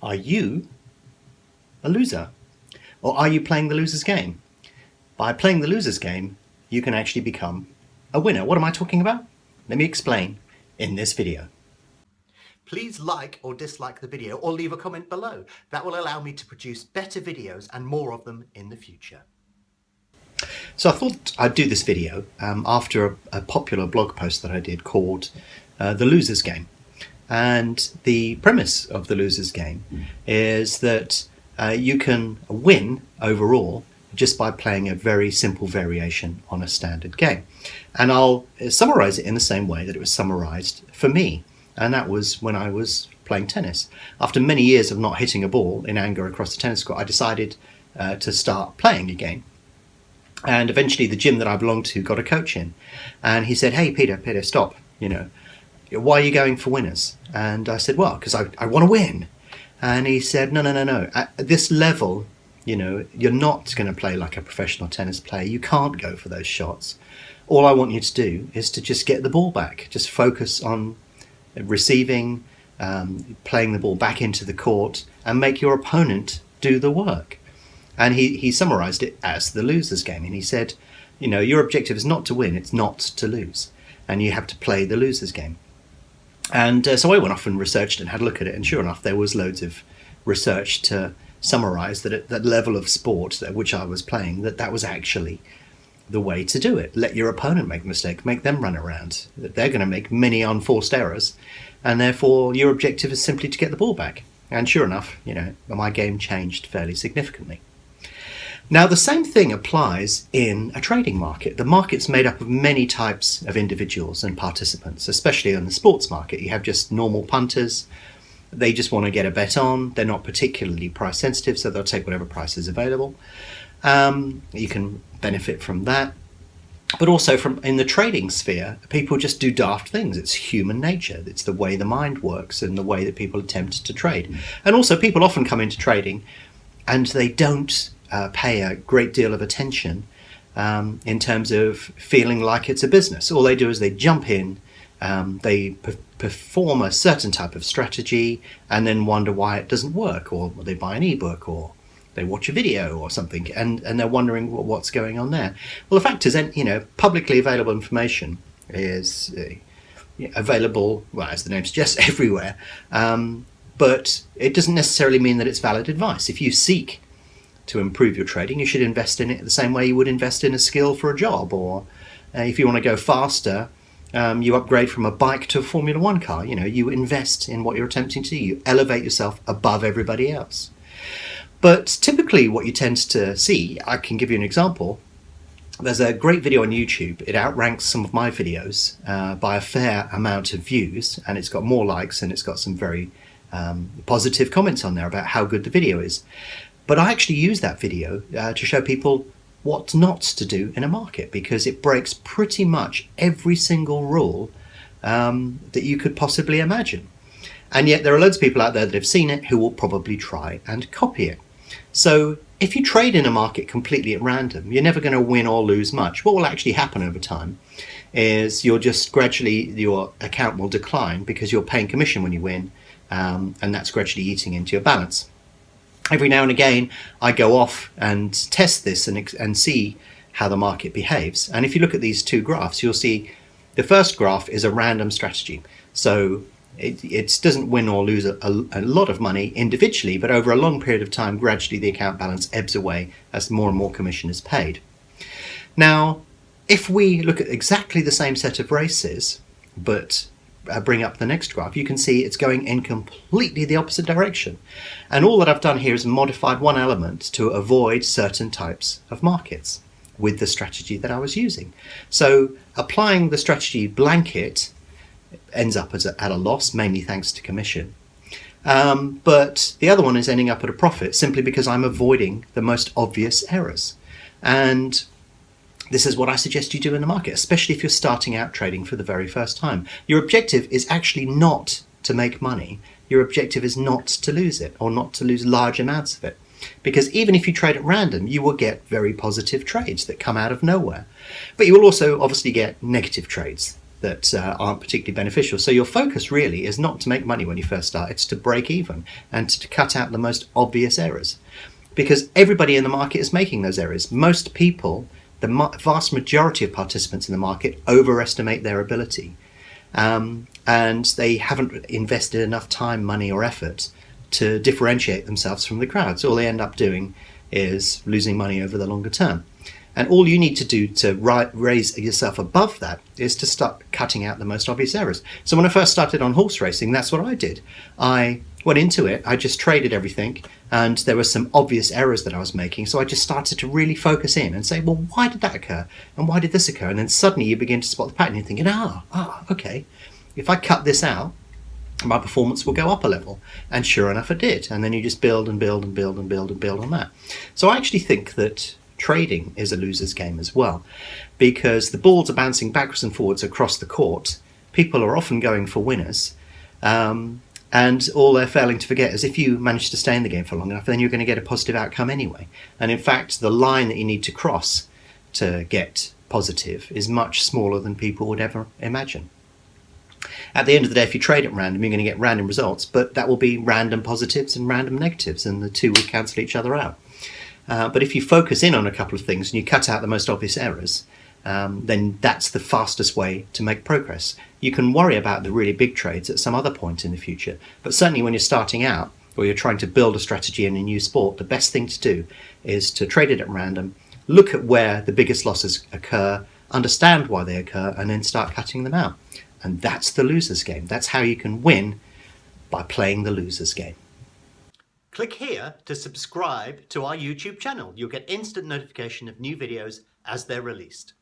Are you a loser? Or are you playing the loser's game? By playing the loser's game, you can actually become a winner. What am I talking about? Let me explain in this video. Please like or dislike the video or leave a comment below. That will allow me to produce better videos and more of them in the future. So I thought I'd do this video after a popular blog post that I did called The Loser's Game. And the premise of The Loser's Game is that you can win overall just by playing a very simple variation on a standard game. And I'll summarize it in the same way that it was summarized for me. And that was when I was playing tennis. After many years of not hitting a ball in anger across the tennis court, I decided to start playing again. And eventually the gym that I belonged to got a coach in. And he said, "Hey, Peter, stop. Why are you going for winners?" And I said, "Well, because I want to win." And he said, No. At this level, you're not going to play like a professional tennis player. You can't go for those shots. All I want you to do is to just get the ball back. Just focus on receiving, playing the ball back into the court, and make your opponent do the work." And he summarized it as the loser's game. And he said, your objective is not to win, it's not to lose. And you have to play the loser's game. And so I went off and researched and had a look at it. And sure enough, there was loads of research to summarize that at that level of sport at which I was playing, that was actually the way to do it. Let your opponent make a mistake, make them run around. They're going to make many unforced errors. And therefore, your objective is simply to get the ball back. And sure enough, my game changed fairly significantly. Now, the same thing applies in a trading market. The market's made up of many types of individuals and participants, especially in the sports market. You have just normal punters. They just want to get a bet on. They're not particularly price sensitive, so they'll take whatever price is available. You can benefit from that. But also in the trading sphere, people just do daft things. It's human nature. It's the way the mind works and the way that people attempt to trade. And also people often come into trading and they don't pay a great deal of attention in terms of feeling like it's a business. All they do is they jump in, they perform a certain type of strategy and then wonder why it doesn't work, or they buy an ebook or they watch a video or something and they're wondering what's going on there. Well, the fact is, publicly available information is available, well, as the name suggests, everywhere. But it doesn't necessarily mean that it's valid advice. If you seek to improve your trading, you should invest in it the same way you would invest in a skill for a job, or if you want to go faster, you upgrade from a bike to a Formula One car. You invest in what you're attempting to do. You elevate yourself above everybody else. But typically what you tend to see, I can give you an example. There's a great video on YouTube. It outranks some of my videos by a fair amount of views, and it's got more likes and it's got some very positive comments on there about how good the video is. But I actually use that video to show people what not to do in a market, because it breaks pretty much every single rule that you could possibly imagine. And yet there are loads of people out there that have seen it who will probably try and copy it. So if you trade in a market completely at random, you're never going to win or lose much. What will actually happen over time is your account will decline because you're paying commission when you win, and that's gradually eating into your balance. Every now and again, I go off and test this and see how the market behaves. And if you look at these two graphs, you'll see the first graph is a random strategy. So it doesn't win or lose a lot of money individually, but over a long period of time, gradually the account balance ebbs away as more and more commission is paid. Now, if we look at exactly the same set of races, but bring up the next graph, you can see it's going in completely the opposite direction. And all that I've done here is modified one element to avoid certain types of markets with the strategy that I was using. So applying the strategy blanket ends up at a loss, mainly thanks to commission. But the other one is ending up at a profit simply because I'm avoiding the most obvious errors. And this is what I suggest you do in the market, especially if you're starting out trading for the very first time. Your objective is actually not to make money. Your objective is not to lose it, or not to lose large amounts of it. Because even if you trade at random, you will get very positive trades that come out of nowhere. But you will also obviously get negative trades that aren't particularly beneficial. So your focus really is not to make money when you first start, it's to break even and to cut out the most obvious errors. Because everybody in the market is making those errors. Most people, the vast majority of participants in the market, overestimate their ability. And they haven't invested enough time, money or effort to differentiate themselves from the crowd. So all they end up doing is losing money over the longer term. And all you need to do to raise yourself above that is to start cutting out the most obvious errors. So when I first started on horse racing, that's what I did. I went into it, I just traded everything, and there were some obvious errors that I was making. So I just started to really focus in and say, well, why did that occur? And why did this occur? And then suddenly you begin to spot the pattern. You're thinking, okay, if I cut this out, my performance will go up a level. And sure enough, it did. And then you just build and build and build and build and build on that. So I actually think that trading is a loser's game as well, because the balls are bouncing backwards and forwards across the court. People are often going for winners. And all they're failing to forget is if you manage to stay in the game for long enough, then you're going to get a positive outcome anyway. And in fact, the line that you need to cross to get positive is much smaller than people would ever imagine. At the end of the day, if you trade at random, you're going to get random results, but that will be random positives and random negatives, and the two will cancel each other out. But if you focus in on a couple of things and you cut out the most obvious errors, then that's the fastest way to make progress. You can worry about the really big trades at some other point in the future, but certainly when you're starting out or you're trying to build a strategy in a new sport, the best thing to do is to trade it at random, look at where the biggest losses occur, understand why they occur, and then start cutting them out. And that's the loser's game. That's how you can win, by playing the loser's game. Click here to subscribe to our YouTube channel. You'll get instant notification of new videos as they're released.